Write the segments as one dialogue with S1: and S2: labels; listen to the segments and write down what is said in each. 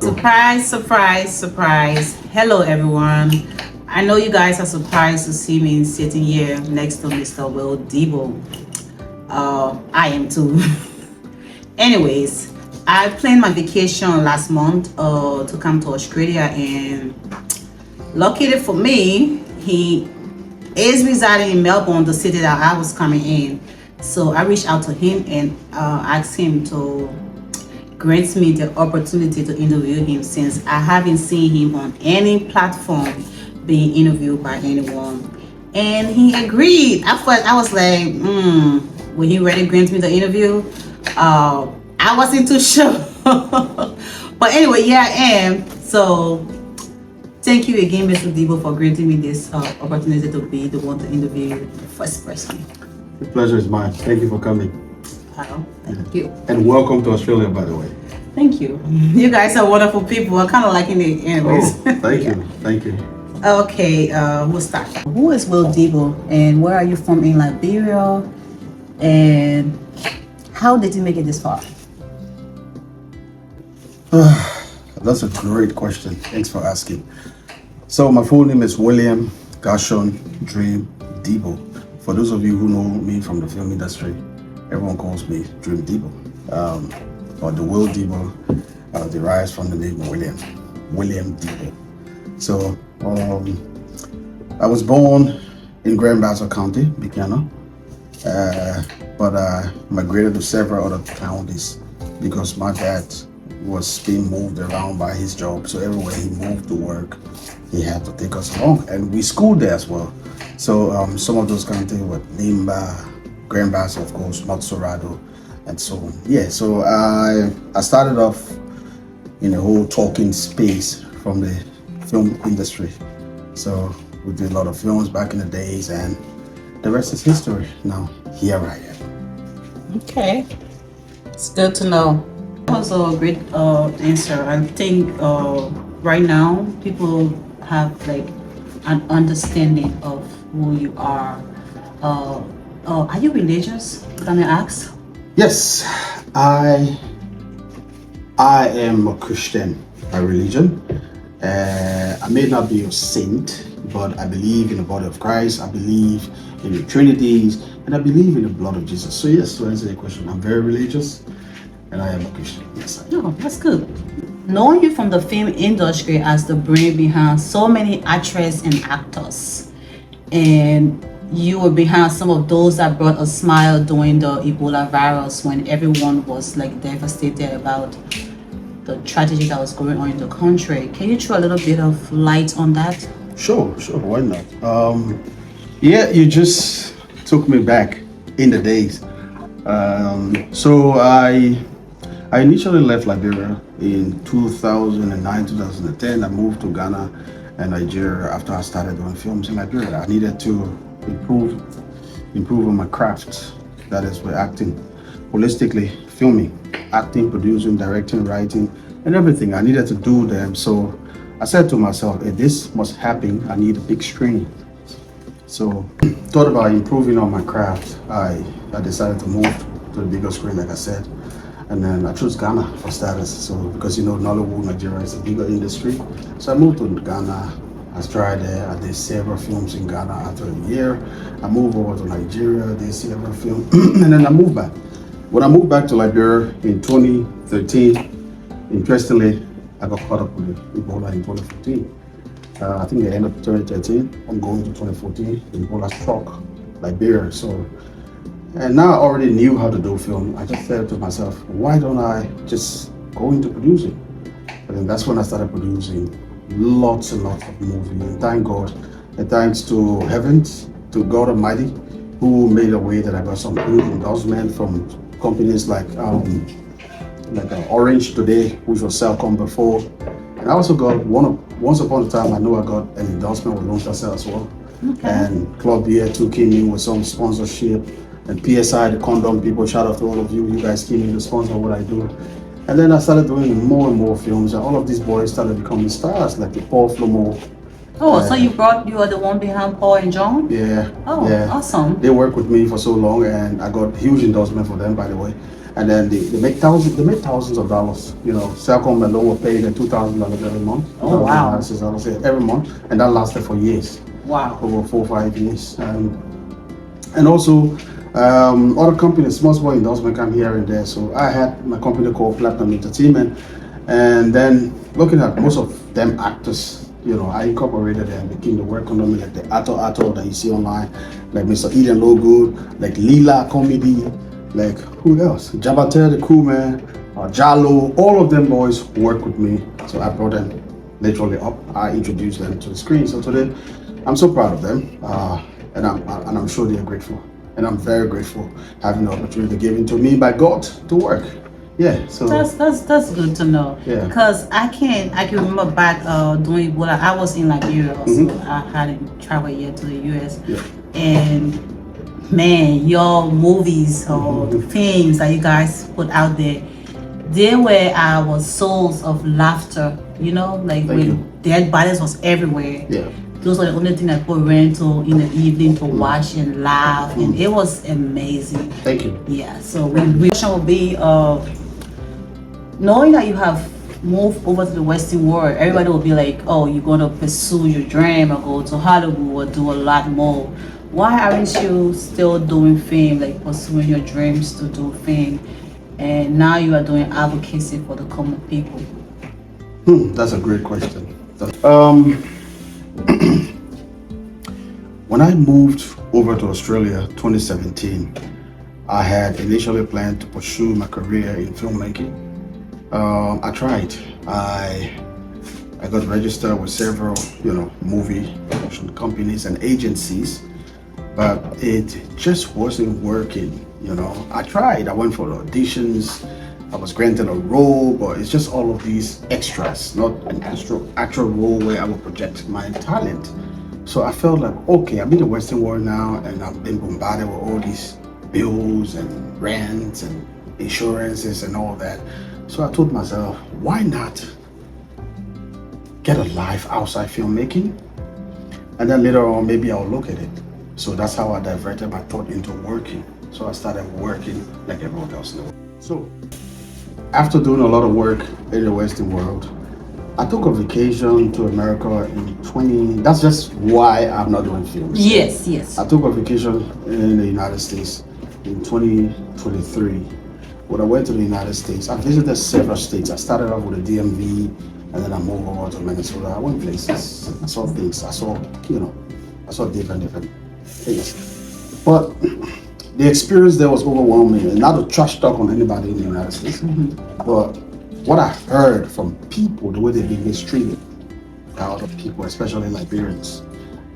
S1: Surprise, surprise, surprise. Hello, everyone. I know you guys are surprised to see me sitting here next to Mr. Will Debo. I am too. Anyways, I planned my vacation last month to come to Australia, and luckily for me, he is residing in Melbourne, the city that I was coming in. So I reached out to him and asked him to grant me the opportunity to interview him, since I haven't seen him on any platform being interviewed by anyone. And he agreed. At first, I was like, will he really grant me the interview? I wasn't too sure. But anyway, yeah, I am. So thank you again, Mr. Debo, for granting me this opportunity to be the one to interview the first person.
S2: The pleasure is mine. Thank you for coming.
S1: Thank you.
S2: And welcome to Australia, by the way.
S1: Thank you. You guys are wonderful people. I'm kind of liking it anyways.
S2: Thank you. Thank you.
S1: Okay, we'll start. Who is Will Debo, and where are you from in Liberia? And how did you make it this far?
S2: That's a great question. Thanks for asking. So my full name is William Gashon Dream Debo. For those of you who know me from the film industry, everyone calls me Dream Debo. Or the Will Debo derives from the name William Debo. So I was born in Grand Bassa County, Buchanan, but I migrated to several other counties because my dad was being moved around by his job. So everywhere he moved to work, he had to take us along, and we schooled there as well. So some of those counties were Limba, Grand Bassa, of course, Montserrado, and so on. Yeah, so I started off in a whole talking space from the film industry. So we did a lot of films back in the days, and the rest is history. Now, here I am.
S1: Okay, it's good to know. That was a great answer. I think right now people have like an understanding of who you are. Are you religious? Can I ask?
S2: Yes, I am a Christian by religion. I may not be a saint, but I believe in the body of Christ. I believe in the Trinities, and I believe in the blood of Jesus. So yes, to answer your question, I'm very religious, and I am a Christian. Yes, I am.
S1: No, that's good. Knowing you from the film industry as the brain behind so many actors and actors, and you were behind some of those that brought a smile during the Ebola virus when everyone was like devastated about the tragedy that was going on in the country. Can you throw a little bit of light on that?
S2: Sure, why not? Yeah, you just took me back in the days. So I initially left Liberia in 2009, 2010. I moved to Ghana and Nigeria after I started doing films in Liberia. I needed to improve on my craft, that is with acting, holistically, filming, acting, producing, directing, writing, and everything. I needed to do them. So I said to myself, if this must happen, I need a big screen. So thought about improving on my craft. I decided to move to the bigger screen, like I said. And then I chose Ghana for status. So because Nollywood, Nigeria is a bigger industry. So I moved to Ghana. I tried there. I did several films in Ghana. After a year, I moved over to Nigeria, did several films, and then I moved back. When I moved back to Liberia in 2013, interestingly, I got caught up with Ebola in 2014. I think the end of 2013, I'm going to 2014, Ebola struck Liberia. So, and now I already knew how to do film. I just said to myself, why don't I just go into producing? And then that's when I started producing lots and lots of movies. And thank God, and thanks to heavens, to God Almighty, who made a way that I got some good endorsement from companies like Orange today, which was Cellcom before. And I also got once upon a time, I know I got an endorsement with Lone as well. Okay. And Club Beer too came in with some sponsorship. And PSI, the condom people, shout out to all of you. You guys came in to sponsor what I do. And then I started doing more and more films, and all of these boys started becoming stars, like the Paul Flomo.
S1: Oh, so you are the one behind Paul and John?
S2: Yeah.
S1: Oh,
S2: yeah.
S1: Awesome.
S2: They worked with me for so long, and I got huge endorsement for them, by the way. and then they make thousands of dollars. You know, Cellcom alone will pay them $2,000 every month.
S1: Oh wow!
S2: $2,000 every month, and that lasted for years.
S1: Wow!
S2: Over 4 or 5 years, and also other companies, small endorsement come here and there. So I had my company called Platinum Entertainment, and then looking at most of them actors, you know, I incorporated them, became the work under me, like the Ato that you see online, like Mr. Eden Logo, like Lila Comedy, like who else? Jabate the Cool Man, Jalo, all of them boys work with me. So I brought them literally up. I introduced them to the screen. So today, I'm so proud of them, and I'm sure they're grateful. And I'm very grateful having the opportunity given to me by God to work. Yeah, so
S1: that's good to know.
S2: Yeah,
S1: because I can remember back doing what I was in Liberia also. I hadn't traveled yet to the US.
S2: Yeah.
S1: And man, your movies or the films that you guys put out there, they were our souls of laughter. You know, like when dead bodies was everywhere.
S2: Yeah.
S1: Those are the only thing that people ran to in the evening to watch and laugh, and it was amazing.
S2: Thank you.
S1: Yeah. So we question will be knowing that you have moved over to the Western world, everybody will be like, oh, you're going to pursue your dream or go to Hollywood or do a lot more. Why aren't you still doing film, like pursuing your dreams to do film? And now you are doing advocacy for the common people.
S2: That's a great question. When I moved over to Australia 2017, I had initially planned to pursue my career in filmmaking. I tried. I got registered with several, movie production companies and agencies, but it just wasn't working. I tried. I went for auditions. I was granted a role, but it's just all of these extras, not an actual role where I would project my talent. So I felt like, okay, I'm in the Western world now, and I've been bombarded with all these bills and rents and insurances and all that. So I told myself, why not get a life outside filmmaking? And then later on, maybe I'll look at it. So that's how I diverted my thought into working. So I started working like everyone else knows. So after doing a lot of work in the Western world, I took a vacation to America in that's just why I'm not doing films.
S1: Yes.
S2: I took a vacation in the United States in 2023. When I went to the United States, I visited several states. I started off with the DMV, and then I moved over to Minnesota. I went places. I saw things. I saw different things. But the experience there was overwhelming, and not to trash talk on anybody in the United States. But what I heard from people, the way they've been mistreated by other people, especially Liberians.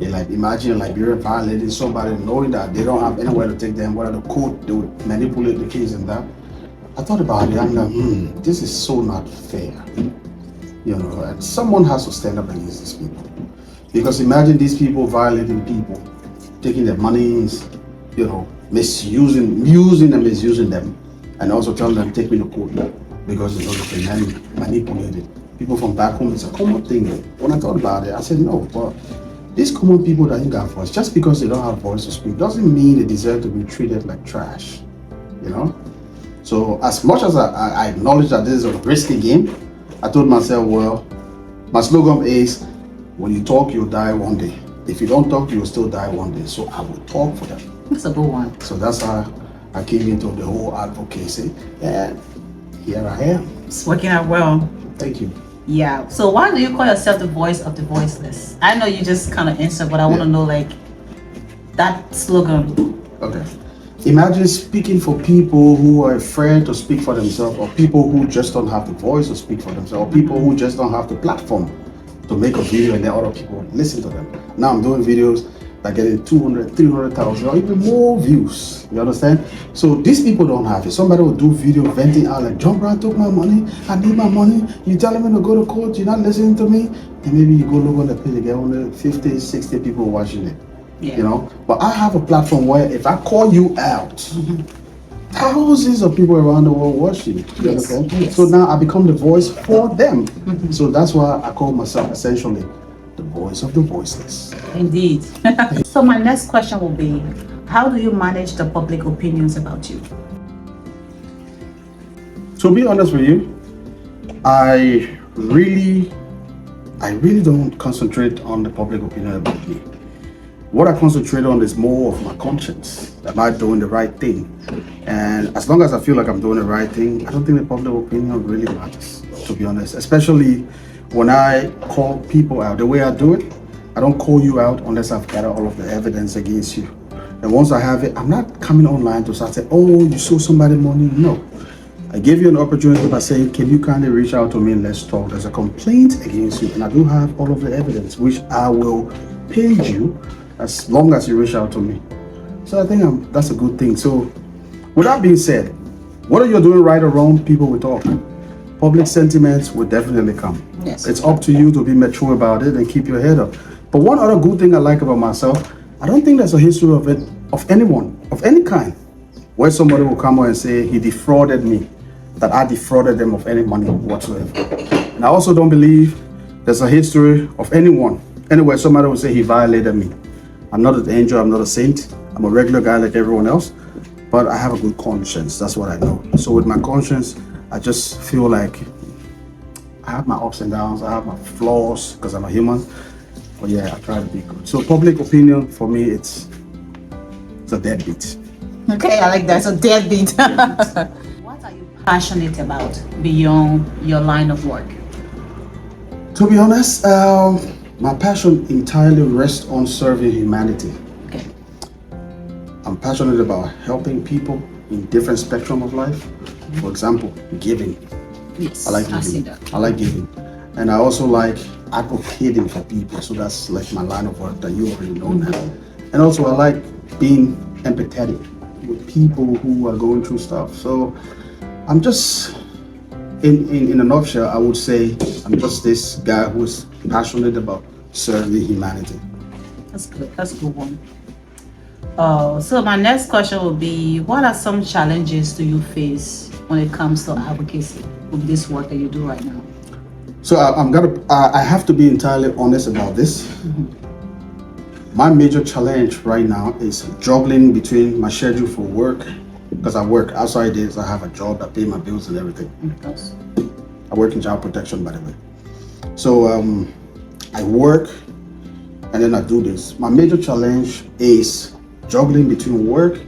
S2: Like, imagine a Liberian violating somebody, knowing that they don't have anywhere to take them, whether the court, they would manipulate the case and that. I thought about it, I'm like, this is so not fair. And someone has to stand up against these people. Because imagine these people violating people, taking their monies, misusing and misusing them, and also telling them, take me to court because they've been manipulated. People from back home, it's a common thing. When I thought about it, I said, no, but these common people that ain't got voice, just because they don't have voice to speak, doesn't mean they deserve to be treated like trash, So as much as I acknowledge that this is a risky game, I told myself, well, my slogan is, when you talk, you'll die one day. If you don't talk, you'll still die one day. So I will talk for them.
S1: That's a good one.
S2: So that's how I came into the whole advocacy, and here I am.
S1: It's working out well.
S2: Thank you.
S1: Yeah. So why do you call yourself the voice of the voiceless? I know you just kind of answered, but I want to know, like, that slogan.
S2: Okay. Imagine speaking for people who are afraid to speak for themselves, or people who just don't have the voice to speak for themselves, or people who just don't have the platform to make a video and then other people listen to them. Now I'm doing videos that getting 200, 300,000 or even more views. You understand? So these people don't have it. Somebody will do video venting out like, John Brown took my money, I need my money, you telling me to go to court, you're not listening to me, and maybe you go look on the page, you get only 50, 60 people watching it.
S1: Yeah.
S2: But I have a platform where if I call you out, thousands of people around the world watching it. You understand?
S1: Yes.
S2: So now I become the voice for them. So that's why I call myself essentially the voice of the voiceless.
S1: Indeed. So my next question will be, how do you manage the public opinions about you?
S2: To be honest with you, I really don't concentrate on the public opinion about me. What I concentrate on is more of my conscience. Am I doing the right thing? And as long as I feel like I'm doing the right thing, I don't think the public opinion really matters, to be honest. Especially when I call people out. The way I do it, I don't call you out unless I've gathered all of the evidence against you. And once I have it, I'm not coming online to start saying, oh, you sold somebody money. No. I gave you an opportunity by saying, can you kindly reach out to me and let's talk? There's a complaint against you, and I do have all of the evidence, which I will pay you as long as you reach out to me. So I think that's a good thing. So with that being said, whether you're doing right or wrong, people will talk. Public sentiments will definitely come.
S1: Yes.
S2: It's up to you to be mature about it and keep your head up. But one other good thing I like about myself, I don't think there's a history of it, of anyone, of any kind, where somebody will come out and say he defrauded me, that I defrauded them of any money whatsoever. And I also don't believe there's a history of anyone, anywhere somebody will say he violated me. I'm not an angel, I'm not a saint. I'm a regular guy like everyone else, but I have a good conscience. That's what I know. So with my conscience, I just feel like I have my ups and downs, I have my flaws because I'm a human. But yeah, I try to be good. So public opinion for me, it's a deadbeat.
S1: Okay, I like that. So deadbeat. What are you passionate about beyond your line of work?
S2: To be honest, my passion entirely rests on serving humanity.
S1: Okay.
S2: I'm passionate about helping people in different spectrum of life. For example, giving.
S1: Yes,
S2: I like
S1: I see
S2: giving.
S1: that.
S2: I like giving. And I also like advocating for people. So that's like my line of work that you already know now. And also I like being empathetic with people who are going through stuff. So I'm just, in a nutshell, I would say I'm just this guy who's passionate about serving humanity.
S1: That's good. That's a good one. So my next question would be, what are some challenges do you face when it comes to advocacy with this work that you do right now?
S2: So I have to be entirely honest about this. My major challenge right now is juggling between my schedule for work, because I work outside this, I have a job that pay my bills and everything.
S1: Yes.
S2: I work in child protection, by the way. So I work and then I do this. My major challenge is juggling between work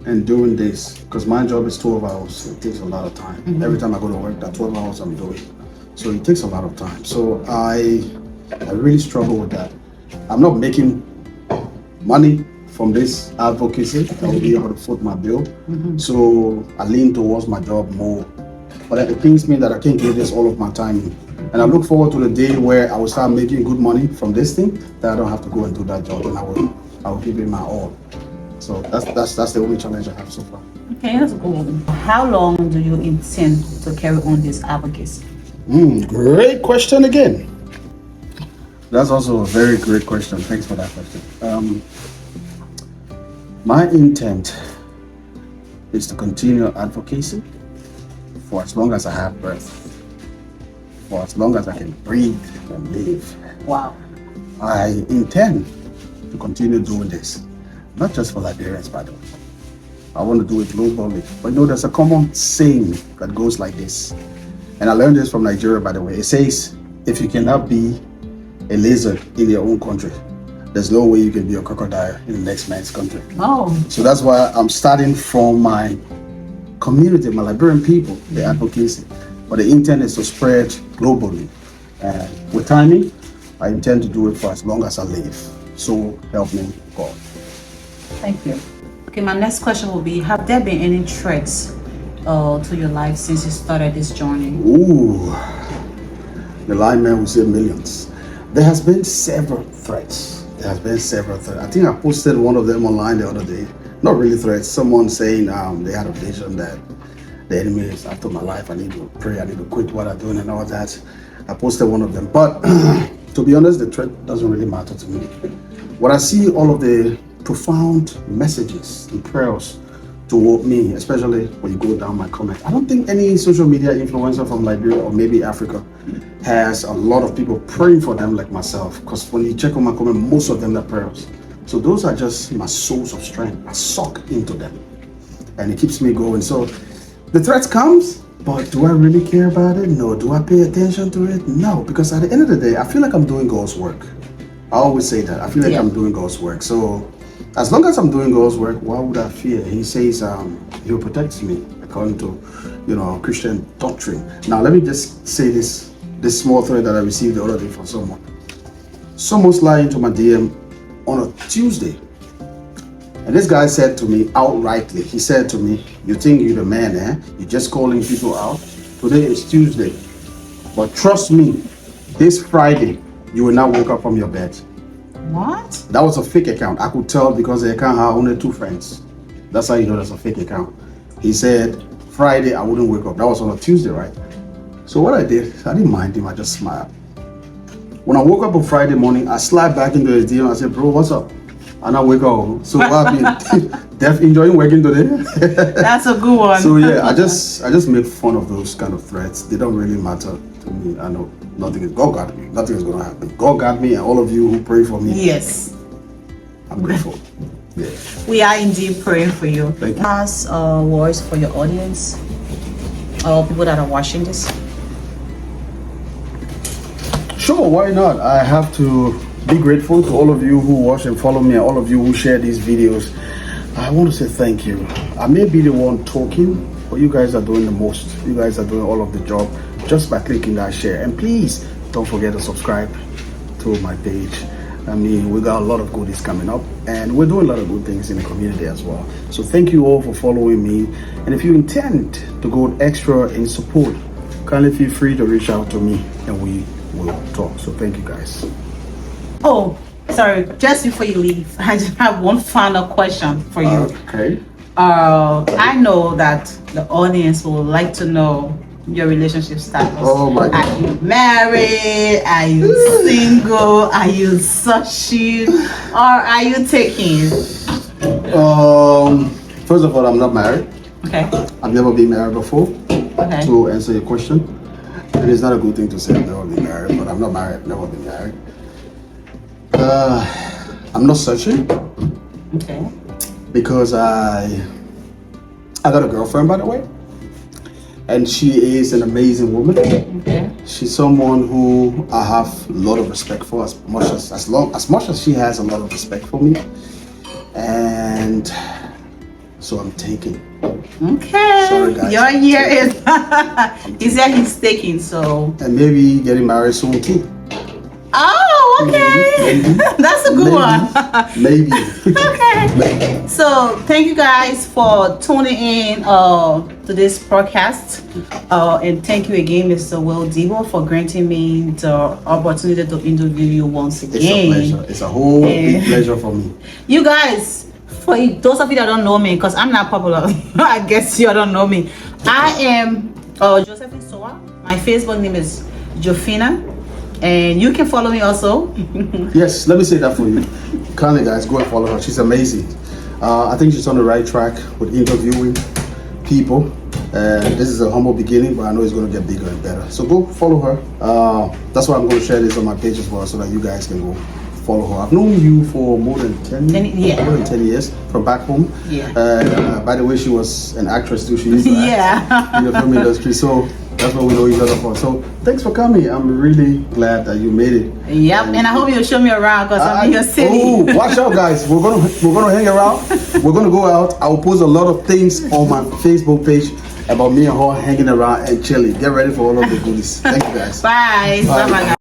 S2: and doing this, because my job is 12 hours. It takes a lot of time. Every time I go to work, that 12 hours I'm doing. So it takes a lot of time. So I really struggle with that. I'm not making money from this advocacy that will be able to foot my bill. So I lean towards my job more. But it pains me that I can't give this all of my time. And I look forward to the day where I will start making good money from this thing, that I don't have to go and do that job, and I will give it my all. So that's the only challenge I have so far.
S1: Okay, that's good. How long do you intend to carry on this advocacy?
S2: Great question again. That's also a very great question. Thanks for that question. My intent is to continue advocacy for as long as I have breath, for as long as I can breathe and live.
S1: Wow.
S2: I intend to continue doing this, not just for Liberians, by the way. I want to do it globally. But there's a common saying that goes like this. And I learned this from Nigeria, by the way. It says, if you cannot be a lizard in your own country, there's no way you can be a crocodile in the next man's country.
S1: Oh.
S2: So that's why I'm starting from my community, my Liberian people, the advocacy. But the intent is to spread globally. And with timing, I intend to do it for as long as I live. So help me God.
S1: Thank you. Okay, my next question will be, have there been any threats to your life since you started this journey?
S2: Ooh, the lying man will say millions. There has been several threats. I think I posted one of them online the other day. Not really threats. Someone saying they had a vision that the enemy is after my life. I need to pray. I need to quit what I'm doing and all that. I posted one of them. But to be honest, the threat doesn't really matter to me. When I see all of the profound messages and prayers toward me, especially when you go down my comment, I don't think any social media influencer from Liberia or maybe Africa has a lot of people praying for them like myself, because when you check on my comment, most of them are prayers. So those are just my source of strength. I suck into them and it keeps me going. So the threat comes, But do I really care about it? No. Do I pay attention to it? No. Because at the end of the day, I feel like I'm doing God's work. I always say that. I feel like I'm doing God's work. So as long as I'm doing God's work, why would I fear? He says he'll protect me according to, Christian doctrine. Now let me just say this small thread that I received the other day from someone. Someone slid into my DM on a Tuesday. And this guy said to me outrightly, he said to me, you think you're the man, eh? You're just calling people out. Today is Tuesday. But trust me, this Friday, you will not wake up from your bed.
S1: What?
S2: That was a fake account. I could tell because the account had only 2 friends. That's how you know that's a fake account. He said, Friday, I wouldn't wake up. That was on a Tuesday, right? So what I did, I didn't mind him. I just smiled. When I woke up on Friday morning, I slid back into his DM. I said, bro, what's up? And I wake up. So I've been enjoying working today.
S1: That's a good one.
S2: So yeah, I just make fun of those kind of threats. They don't really matter to me. I know God got me. Nothing is gonna happen. God got me, and all of you who pray for me.
S1: Yes.
S2: I'm grateful. Yeah.
S1: We are indeed praying for you.
S2: Thank you.
S1: Last words for your audience, or people that are watching this.
S2: Sure, why not? I have to be grateful to all of you who watch and follow me, and all of you who share these videos. I want to say thank you. I may be the one talking, but you guys are doing the most. You guys are doing all of the job just by clicking that share. And please don't forget to subscribe to my page. I mean, we got a lot of goodies coming up, and we're doing a lot of good things in the community as well. So thank you all for following me. And if you intend to go extra in support, kindly feel free to reach out to me, and we will talk. So thank you guys.
S1: Oh, sorry. Just before you leave, I just have one final question for you.
S2: Okay.
S1: I know that the audience would like to know your relationship status.
S2: Oh my God.
S1: Are you married? Are you single? Are you searching? Or are you taking?
S2: First of all, I'm not married.
S1: Okay.
S2: I've never been married before.
S1: Okay.
S2: To answer your question, it is not a good thing to say I've never been married, but I'm not married. Never been married. I'm not searching.
S1: Okay.
S2: Because I got a girlfriend, by the way, and she is an amazing woman.
S1: Okay.
S2: She's someone who I have a lot of respect for, as much as she has a lot of respect for me, and so I'm taking.
S1: Okay.
S2: Sorry, guys.
S1: Your year is. He said he's taking, so.
S2: And maybe getting married soon too.
S1: Oh, okay.
S2: Maybe.
S1: That's a good one.
S2: Maybe.
S1: Okay.
S2: Maybe.
S1: So thank you guys for tuning in to this podcast. And thank you again, Mr. Will Debo, for granting me the opportunity to interview you once again.
S2: It's a pleasure. It's a whole big pleasure for me.
S1: You guys, for those of you that don't know me, because I'm not popular, I guess you don't know me. I am Josephine Soa. My Facebook name is Jofina. And you can follow me also.
S2: Yes, let me say that for you. Kindly, guys, go and follow her. She's amazing. I think she's on the right track with interviewing people. This is a humble beginning, but I know it's going to get bigger and better. So go follow her. That's why I'm going to share this on my page as well, so that you guys can go follow her. I've known you for more than 10 years. More than 10 years from back home.
S1: Yeah.
S2: By the way, she was an actress too. She used to
S1: act
S2: in the film industry. So that's what we know each other for. So thanks for coming. I'm really glad that you made it.
S1: Yep, and I hope you'll show me around because I'm in your city.
S2: Oh, watch out, guys. We're gonna hang around. We're gonna go out. I will post a lot of things on my Facebook page about me and her hanging around and chilling. Get ready for all of the goodies. Thank you, guys.
S1: Bye. Bye. Bye.